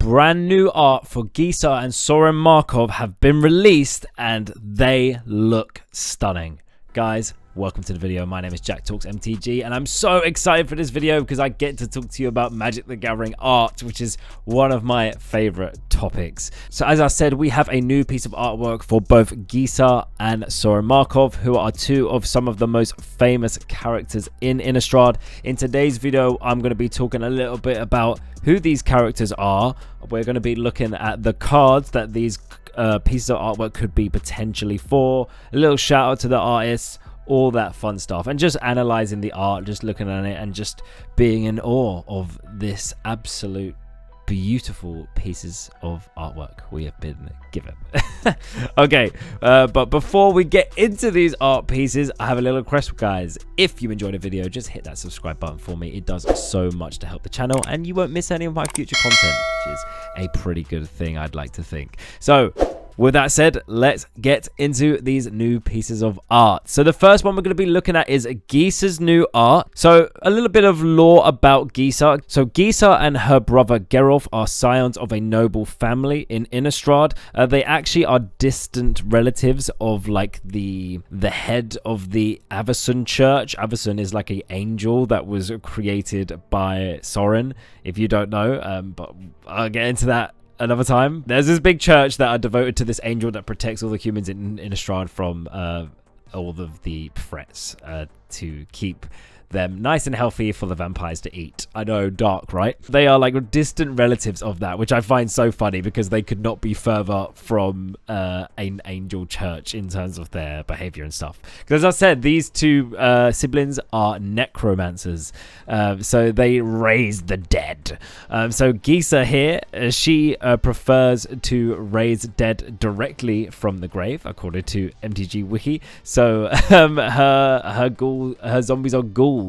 brand new art for Gisa and Sorin Markov have been released and they look stunning. Guys, welcome to the video. My name is Jack Talks MTG and I'm so excited for this video because I get to talk to you about Magic the Gathering art, which is one of my favorite topics. So as I said, we have a new piece of artwork for both Gisa and Sorin Markov, who are two of some of the most famous characters in Innistrad. In today's video, I'm going to be talking a little bit about who these characters are. We're going to be looking at the cards that these pieces of artwork could be potentially for, a little shout out to the artists, all that fun stuff, and just analyzing the art, just looking at it and just being in awe of this absolute beautiful pieces of artwork we have been given. Okay, but before we get into these art pieces, I have a little request, guys. If you enjoyed the video, just hit that subscribe button for me. It does so much to help the channel and you won't miss any of my future content, which is a pretty good thing, I'd like to think. So with that said, let's get into these new pieces of art. So the first one we're going to be looking at is Gisa's new art. So a little bit of lore about Gisa. So Gisa and her brother Gerolf are scions of a noble family in Innistrad. They actually are distant relatives of like the head of the Avacyn church. Avacyn is like an angel that was created by Sorin, if you don't know, but I'll get into that another time. There's this big church that are devoted to this angel that protects all the humans in Innistrad from all of the threats, to keep them nice and healthy for the vampires to eat. I know, dark, right? They are like distant relatives of that, which I find so funny because they could not be further from an angel church in terms of their behavior and stuff. Because as I said, these two siblings are necromancers, so they raise the dead. So Gisa here, she prefers to raise dead directly from the grave, according to MTG Wiki. So her zombies are ghouls.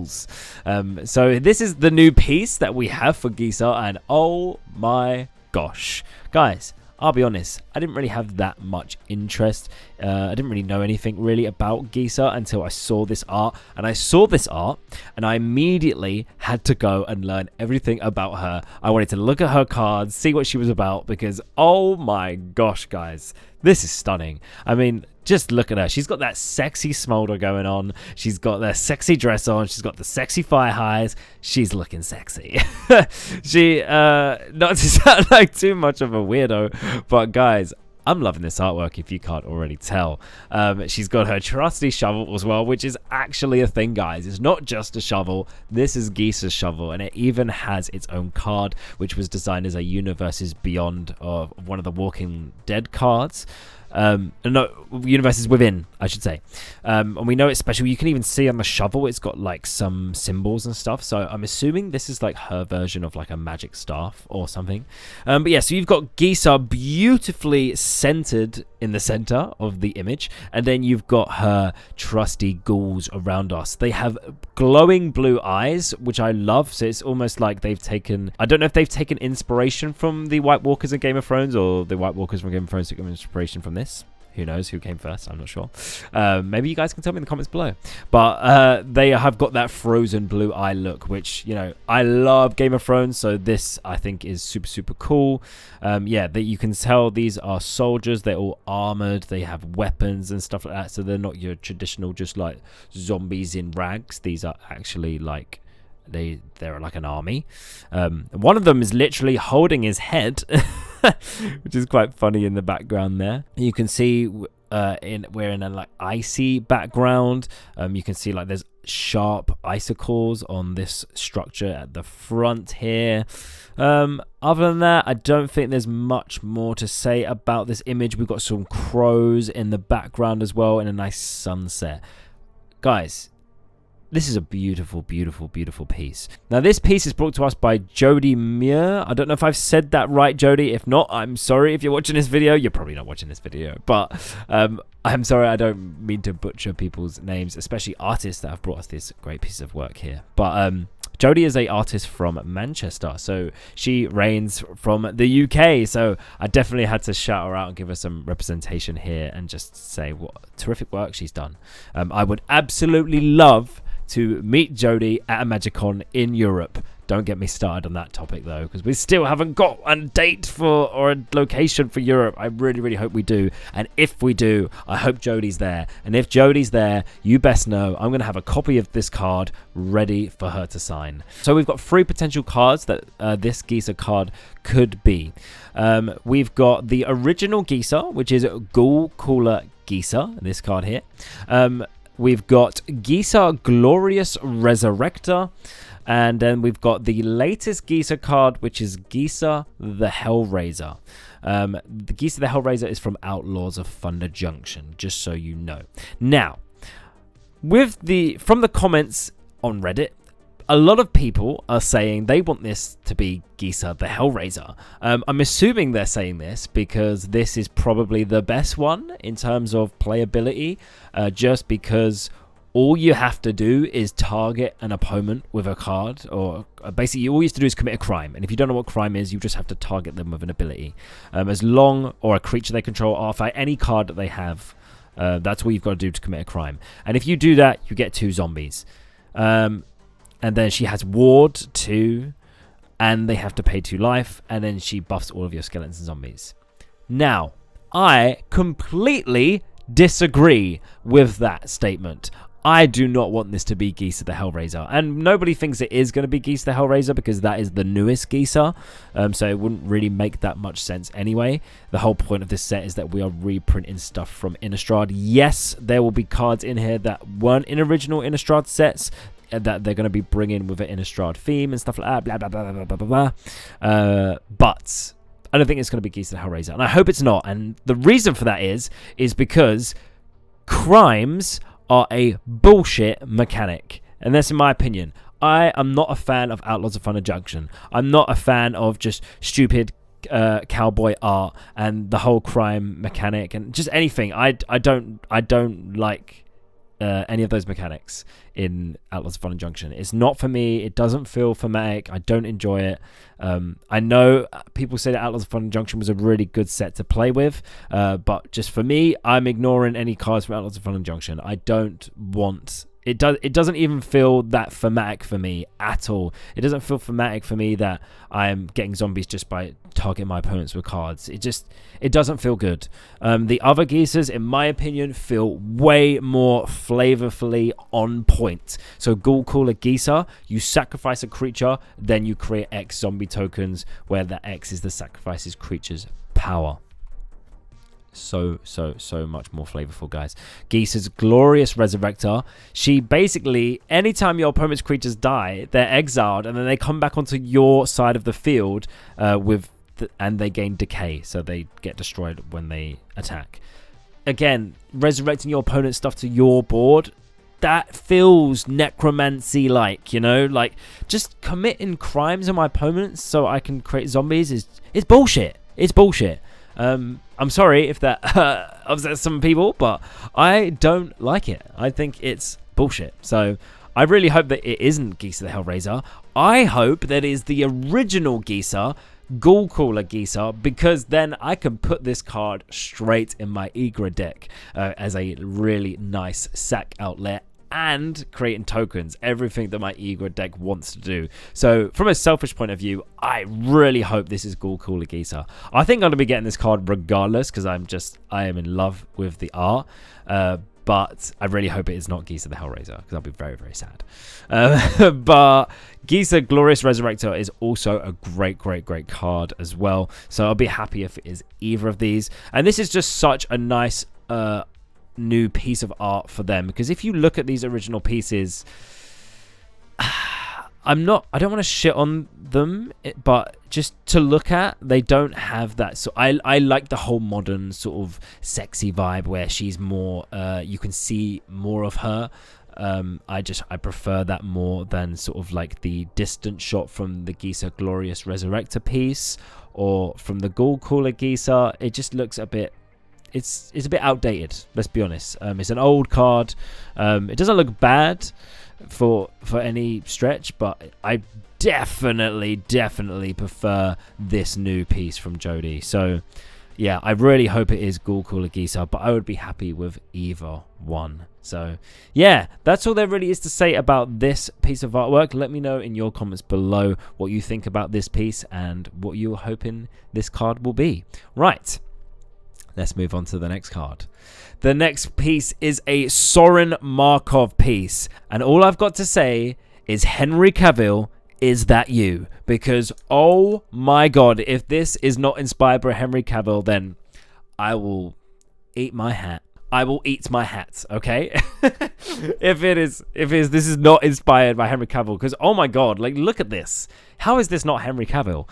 So this is the new piece that we have for Gisa, and oh my gosh, guys, I'll be honest, I didn't really have that much interest. I didn't really know anything really about Gisa until I saw this art. And I saw this art and I immediately had to go and learn everything about her. I wanted to look at her cards, see what she was about, because oh my gosh, guys, this is stunning. I mean, just look at her. She's got that sexy smolder going on. She's got that sexy dress on. She's got the sexy fire highs. She's looking sexy. She, not to sound like too much of a weirdo, but guys, I'm loving this artwork if you can't already tell. She's got her trusty shovel as well, which is actually a thing, guys. It's not just a shovel. This is Gisa's shovel, and it even has its own card, which was designed as a Universes Beyond of one of the Walking Dead cards. No, Universes Within, I should say. And we know it's special. You can even see on the shovel it's got like some symbols and stuff, so I'm assuming this is like her version of like a magic staff or something. But yeah, so you've got Gisa beautifully centered in the center of the image, and then you've got her trusty ghouls around us. They have glowing blue eyes, which I love. So it's almost like they've taken, I don't know if they've taken inspiration from the White Walkers in Game of Thrones, or the White Walkers from Game of Thrones took inspiration from this. Who knows who came first? I'm not sure. Maybe you guys can tell me in the comments below. But they have got that frozen blue eye look, which, you know, I love Game of Thrones. So this, I think, is super, super cool. Yeah, that you can tell these are soldiers. They're all armored. They have weapons and stuff like that. So they're not your traditional just like zombies in rags. These are actually like, they're like an army. One of them is literally holding his head, which is quite funny in the background there. You can see we're in a like icy background. You can see like there's sharp icicles on this structure at the front here. Other than that, I don't think there's much more to say about this image. We've got some crows in the background as well, and a nice sunset. Guys, this is a beautiful, beautiful, beautiful piece. Now, this piece is brought to us by Jody Muir. I don't know if I've said that right, Jody. If not, I'm sorry. If you're watching this video, you're probably not watching this video. But I'm sorry, I don't mean to butcher people's names, especially artists that have brought us this great piece of work here. But Jody is an artist from Manchester, so she reigns from the UK. So I definitely had to shout her out and give her some representation here and just say what terrific work she's done. I would absolutely love to meet Jody at a MagicCon in Europe. Don't get me started on that topic, though, because we still haven't got a date for or a location for Europe. I really, really hope we do. And if we do, I hope Jodie's there. And if Jodie's there, you best know I'm going to have a copy of this card ready for her to sign. So we've got 3 potential cards that this Gisa card could be. We've got the original Gisa, which is Ghoul Cooler Gisa, this card here. We've got Gisa Glorious Resurrector. And then we've got the latest Gisa card, which is Gisa the Hellraiser. The Gisa the Hellraiser is from Outlaws of Thunder Junction, just so you know. Now, from the comments on Reddit, a lot of people are saying they want this to be Gisa the Hellraiser. I'm assuming they're saying this because this is probably the best one in terms of playability, just because all you have to do is target an opponent with a card, or basically all you have to do is commit a crime. And if you don't know what crime is, you just have to target them with an ability. Or a creature they control, or fight any card that they have. That's what you've got to do to commit a crime. And if you do that, you get 2 zombies. And then she has Ward 2, and they have to pay 2 life, and then she buffs all of your skeletons and zombies. Now, I completely disagree with that statement. I do not want this to be Gisa the Hellraiser. And nobody thinks it is going to be Gisa the Hellraiser because that is the newest Gisa. So it wouldn't really make that much sense anyway. The whole point of this set is that we are reprinting stuff from Innistrad. Yes, there will be cards in here that weren't in original Innistrad sets that they're going to be bringing with an Innistrad theme and stuff like that. Blah, blah, blah, blah, blah, blah, blah. But I don't think it's going to be Gisa the Hellraiser. And I hope it's not. And the reason for that is because crimes are a bullshit mechanic, and that's in my opinion. I am not a fan of Outlaws of Thunder Junction. I'm not a fan of just stupid cowboy art and the whole crime mechanic and just anything. I don't like any of those mechanics in Outlaws of Thunder Junction. It's not for me. It doesn't feel thematic. I don't enjoy it. I know people say that Outlaws of Thunder Junction was a really good set to play with, but just for me, I'm ignoring any cards from Outlaws of Thunder Junction. I don't want... It doesn't even feel that thematic for me at all. It doesn't feel thematic for me that I am getting zombies just by targeting my opponents with cards. It doesn't feel good. The other Gisas, in my opinion, feel way more flavorfully on point. So Ghoul Cooler Gisa, you sacrifice a creature, then you create X zombie tokens, where the X is the sacrifice's creature's power. So much more flavorful, guys. Gisa's Glorious Resurrector. She basically, anytime your opponent's creatures die, they're exiled, and then they come back onto your side of the field and they gain decay, so they get destroyed when they attack. Again, resurrecting your opponent's stuff to your board, that feels necromancy-like, you know? Like, just committing crimes on my opponents so I can create zombies is bullshit. It's bullshit. I'm sorry if that upsets some people, but I don't like it. I think it's bullshit. So I really hope that it isn't Gisa the Hellraiser. I hope that it is the original Gisa, Ghoul Cooler Gisa, because then I can put this card straight in my Igra deck as a really nice sack outlet, and creating tokens, everything that my Igra deck wants to do. So from a selfish point of view, I really hope this is Ghoul Cooler Gisa. I think I'm going to be getting this card regardless, because I am in love with the art. But I really hope it is not Gisa the Hellraiser, because I'll be very, very sad. But Gisa Glorious Resurrector is also a great card as well. So I'll be happy if it is either of these. And this is just such a nice new piece of art for them, because if you look at these original pieces, I don't want to shit on them, but just to look at, they don't have that. So I like the whole modern sort of sexy vibe where she's more you can see more of her. I prefer that more than sort of like the distant shot from the Gisa Glorious Resurrector piece or from the Ghoul Cooler Gisa. It just looks a bit... It's a bit outdated, let's be honest. It's an old card. It doesn't look bad for any stretch, but I definitely prefer this new piece from Jodie. So yeah, I really hope it is Ghoul Cooler Gisa, but I would be happy with either one. So yeah, that's all there really is to say about this piece of artwork. Let me know in your comments below what you think about this piece and what you're hoping this card will be. Right, let's move on to the next card. The next piece is a Sorin Markov piece, and all I've got to say is Henry Cavill, is that you? Because oh my god, if this is not inspired by Henry Cavill, then I will eat my hat. I will eat my hat, okay? if this is not inspired by Henry Cavill, because oh my god, like look at this. How is this not Henry Cavill?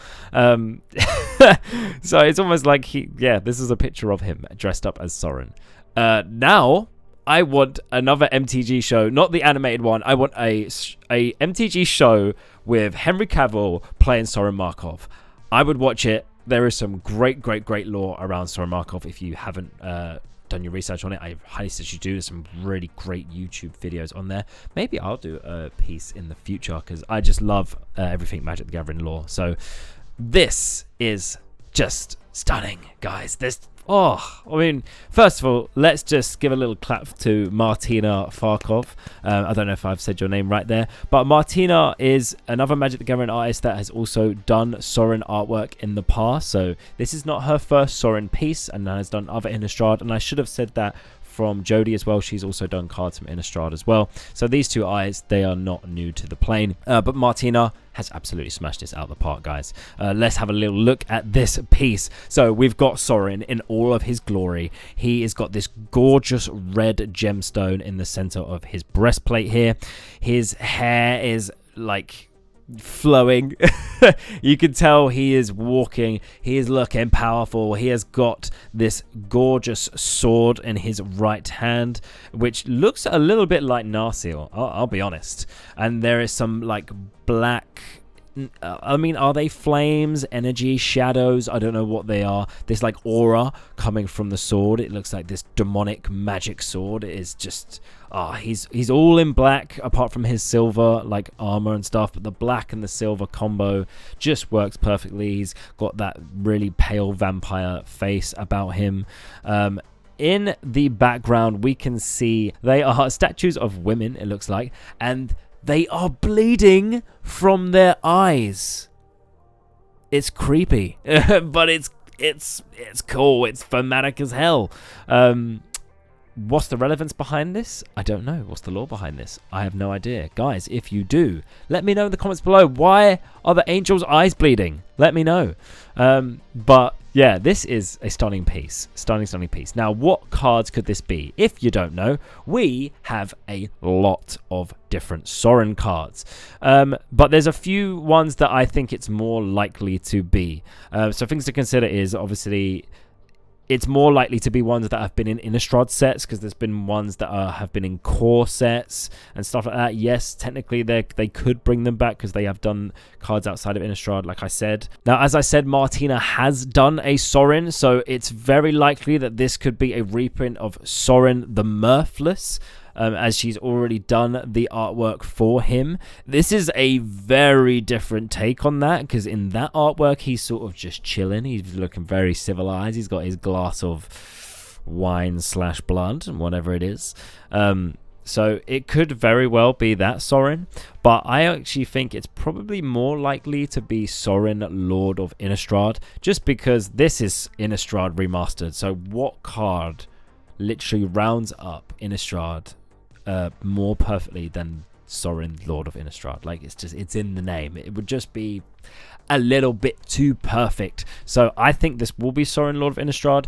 So it's almost like this is a picture of him dressed up as Sorin. Now I want another MTG show, not the animated one. I want a MTG show with Henry Cavill playing Sorin Markov. I would watch it. There is some great lore around Sorin Markov. If you haven't done your research on it, I highly suggest you do. There's some really great YouTube videos on there. Maybe I'll do a piece in the future because I just love everything Magic the Gathering lore. So this is just stunning, guys. I mean, first of all, let's just give a little clap to Martina Farkov. I don't know if I've said your name right there, but Martina is another Magic the Gathering artist that has also done Sorin artwork in the past. So this is not her first Sorin piece, and has done other Innistrad. And I should have said that from Jodie as well. She's also done cards from Innistrad as well. So these two eyes, they are not new to the plane. But Martina has absolutely smashed this out of the park, guys. Let's have a little look at this piece. So we've got Sorin in all of his glory. He has got this gorgeous red gemstone in the center of his breastplate here. His hair is like flowing. You can tell he is walking. He is looking powerful. He has got this gorgeous sword in his right hand, which looks a little bit like Narsil, I'll be honest. And there is some like black, I mean, are they flames, energy, shadows? I don't know what they are. This like aura coming from the sword. It looks like this demonic magic sword. It is just, he's all in black apart from his silver like armor and stuff, but the black and the silver combo just works perfectly. He's got that really pale vampire face about him. In the background, we can see they are statues of women, it looks like, and they are bleeding from their eyes. It's creepy, but it's cool. It's thematic as hell. What's the relevance behind this? I don't know. What's the lore behind this? I have no idea. Guys, if you do, let me know in the comments below. Why are the angel's eyes bleeding? Let me know. But yeah, this is a stunning piece. Stunning piece. Now, what cards could this be? If you don't know, we have a lot of different Sorin cards. But there's a few ones that I think it's more likely to be. So things to consider is obviously it's more likely to be ones that have been in Innistrad sets, because there's been ones that have been in core sets and stuff like that. Yes, technically they could bring them back because they have done cards outside of Innistrad, like I said. Now, as I said, Martina has done a Sorin, so it's very likely that this could be a reprint of Sorin the Mirthless, as she's already done the artwork for him. This is a very different take on that, because in that artwork he's sort of just chilling. He's looking very civilized. He's got his glass of wine / blood, whatever it is. So it could very well be that Sorin, but I actually think it's probably more likely to be Sorin, Lord of Innistrad, just because this is Innistrad Remastered. So what card literally rounds up Innistrad more perfectly than Sorin, Lord of Innistrad? Like, it's in the name. It would just be a little bit too perfect. So I think this will be Sorin, Lord of Innistrad.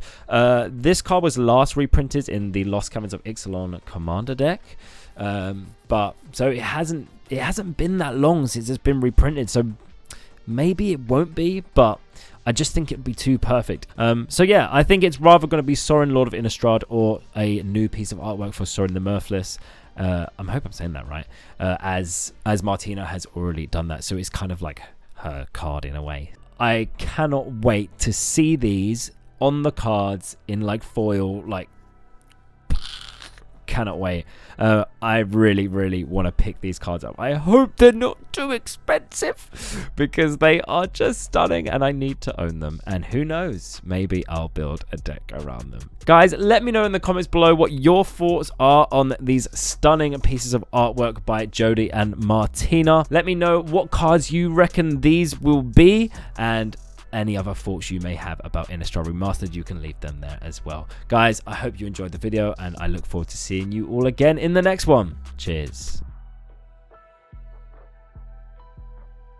This card was last reprinted in the Lost Caverns of Ixalan Commander deck, but so it hasn't been that long since it's been reprinted. So maybe it won't be, but I just think it'd be too perfect. So yeah, I think it's rather going to be Sorin, Lord of Innistrad, or a new piece of artwork for Sorin the Mirthless. I hope I'm saying that right. As Martina has already done that, so it's kind of like her card in a way. I cannot wait to see these on the cards in like foil. Like, cannot wait. I really want to pick these cards up. I hope they're not too expensive because they are just stunning and I need to own them. And who knows, maybe I'll build a deck around them. Guys, let me know in the comments below what your thoughts are on these stunning pieces of artwork by Jody and Martina. Let me know what cards you reckon these will be, and any other thoughts you may have about Innistrad Remastered, you can leave them there as well. Guys, I hope you enjoyed the video and I look forward to seeing you all again in the next one. Cheers.